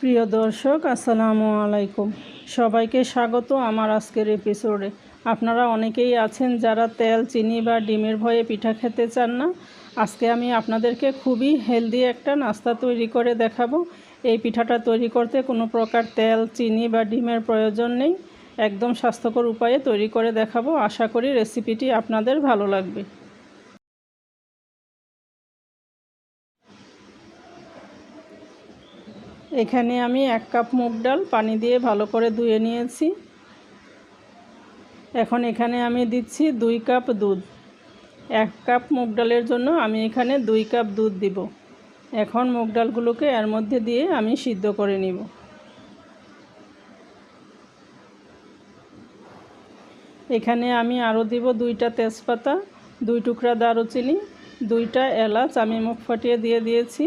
প্রিয় দর্শক, আসসালামু আলাইকুম। সবাইকে স্বাগত আমার আজকের এপিসোডে। আপনারা অনেকেই আছেন যারা তেল, চিনি বা ডিমের ভয়ে পিঠা খেতে চান না। আজকে আমি আপনাদেরকে খুবই হেলদি একটা নাস্তা তৈরি করে দেখাবো। এই পিঠাটা তৈরি করতে কোনো প্রকার তেল, চিনি বা ডিমের প্রয়োজন নেই। একদম স্বাস্থ্যকর উপায়ে তৈরি করে দেখাবো। আশা করি রেসিপিটি আপনাদের ভালো লাগবে। এখানে আমি 1 কাপ মুগ ডাল পানি দিয়ে ভালো করে ধুয়ে নিয়েছি। এখন এখানে আমি দিচ্ছি 2 কাপ দুধ। 1 কাপ মুগ ডালের জন্য আমি এখানে 2 কাপ দুধ দিব। এখন মুগ ডালগুলোকে এর মধ্যে দিয়ে আমি সিদ্ধ করে নিব। এখানে আমি আরও দিব 2টা তেজপাতা, 2 টুকরা দারুচিনি, 2টা এলাচ আমি মুখ ফাটিয়ে দিয়ে দিয়েছি।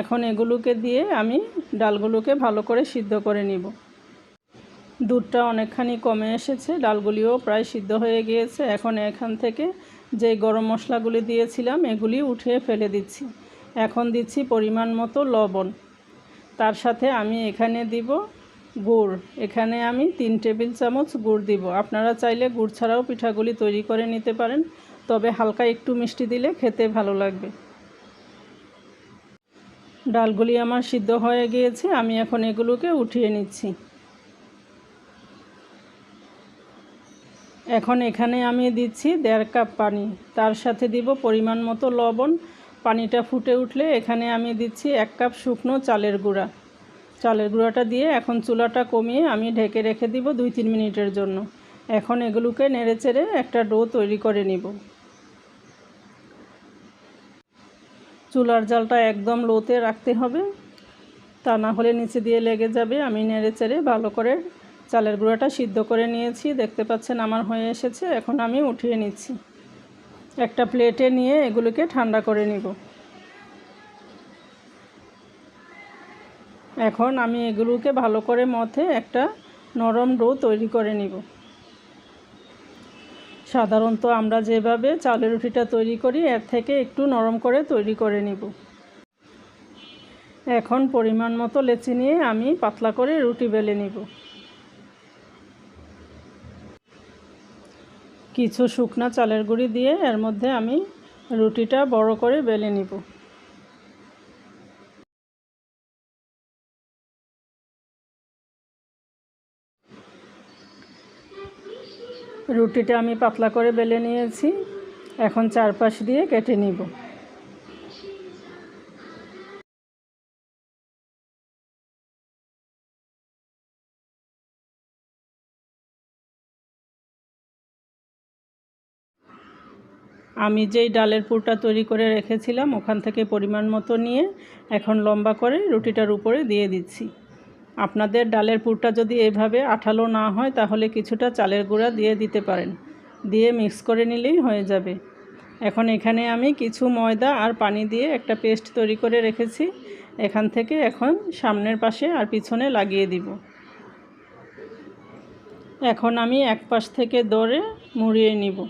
এখন এগুলোকে দিয়ে আমি ডালগুলোকে ভালো করে সিদ্ধ করে নিব। দুধটা অনেকখানি কমে এসেছে, ডালগুলিও প্রায় সিদ্ধ হয়ে গিয়েছে। এখন এখান থেকে যে গরম মশলাগুলি দিয়েছিলাম এগুলি উঠিয়ে ফেলে দিচ্ছি। এখন দিচ্ছি পরিমাণ মতো লবণ। তার সাথে আমি এখানে দিব গুড়। এখানে আমি 3 টেবিল চামচ গুড় দিব। আপনারা চাইলে গুড় ছাড়াও পিঠাগুলি তৈরি করে নিতে পারেন, তবে হালকা একটু মিষ্টি দিলে খেতে ভালো লাগবে। ডালগুলি আমার সিদ্ধ হয়ে গিয়েছে, আমি এখন এগুলোকে উঠিয়ে নিচ্ছি। এখন এখানে আমি দিচ্ছি 1.5 কাপ পানি, তার সাথে দিব পরিমাণ মতো লবণ। পানিটা ফুটে উঠলে এখানে আমি দিচ্ছি 1 কাপ শুকনো চালের গুঁড়া। চালের গুঁড়াটা দিয়ে এখন চুলাটা কমিয়ে আমি ঢেকে রেখে দিব 2-3 মিনিটের জন্য। এখন এগুলোকে নেড়েচেড়ে একটা ডো তৈরি করে নিব। চুলার জালটা একদম লোতে রাখতে হবে, তা না হলে নিচে দিয়ে লেগে যাবে। আমি নেড়েচেড়ে ভালো করে চালের গুঁড়াটা সিদ্ধ করে নিয়েছি। দেখতে পাচ্ছেন আমার হয়ে এসেছে। এখন আমি উঠিয়ে নিচ্ছি। একটা প্লেটে নিয়ে এগুলোকে ঠান্ডা করে নিব। এখন আমি এগুলোকে ভালো করে মথে একটা নরম ডো তৈরি করে নিব। সাধারণত আমরা যেভাবে চালের রুটিটা তৈরি করি এর থেকে একটু নরম করে তৈরি করে নিব। এখন পরিমাণ মতো লেচি নিয়ে আমি পাতলা করে রুটি বেলে নিব। কিছু শুকনা চালের গুঁড়ি দিয়ে এর মধ্যে আমি রুটিটা বড় করে বেলে নিব। রুটিটা আমি পাতলা করে বেলে নিয়েছি। এখন চারপাশ দিয়ে কেটে নিব। আমি যেই ডালের পুরটা তৈরি করে রেখেছিলাম ওখান থেকে পরিমাণ মতো নিয়ে এখন লম্বা করে রুটিটার উপরে দিয়ে দিচ্ছি। আপনাদের ডালের পুরটা যদি এভাবে আঠালো না হয় তাহলে কিছুটা চালের গুঁড়া দিয়ে দিতে পারেন। দিয়ে মিক্স করে নিলেই হয়ে যাবে। এখন এখানে আমি কিছু ময়দা আর পানি দিয়ে একটা পেস্ট তৈরি করে রেখেছি। এখান থেকে এখন সামনের পাশে আর পিছনে লাগিয়ে দিব। এখন আমি এক পাশ থেকে ধরে মুড়িয়ে নিব।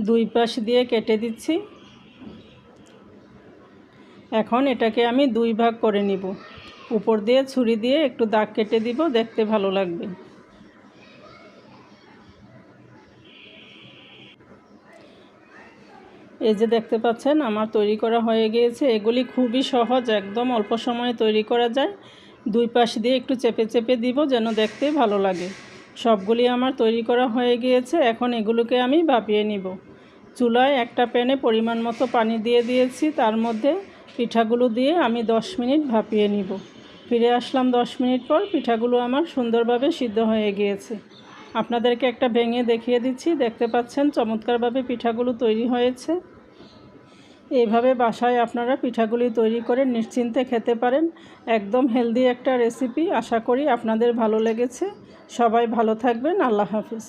দুই পাশ দিয়ে কেটে দিচ্ছি। এখন এটাকে আমি 2 ভাগ করে নিব। উপর দিয়ে ছুরি দিয়ে একটু দাগ কেটে দিব, দেখতে ভালো লাগবে। এই যে দেখতে পাচ্ছেন আমার তৈরি করা হয়ে গিয়েছে। এগুলি খুবই সহজ, একদম অল্প সময়ে তৈরি করা যায়। 2 পাশ দিয়ে একটু চেপে চেপে দিব যেন দেখতে ভালো লাগে। সবগুলি আমার তৈরি করা হয়ে গিয়েছে। এখন এগুলোকে আমি ভাপিয়ে নিব। চুলায় একটা প্যানে পরিমাণ মতো পানি দিয়ে দিয়েছি, তার মধ্যে পিঠাগুলো দিয়ে আমি 10 মিনিট ভাপিয়ে নিব। ফিরে আসলাম 10 মিনিট পর। পিঠাগুলো আমার সুন্দরভাবে সিদ্ধ হয়ে গিয়েছে। আপনাদেরকে একটা ভেঙে দেখিয়ে দিচ্ছি। দেখতে পাচ্ছেন চমৎকারভাবে পিঠাগুলো তৈরি হয়েছে। এইভাবে বাসায় আপনারা পিঠাগুলি তৈরি করে নিশ্চিন্তে খেতে পারেন। একদম হেলদি একটা রেসিপি। আশা করি আপনাদের ভালো লেগেছে। সবাই ভালো থাকবেন। আল্লাহ হাফেজ।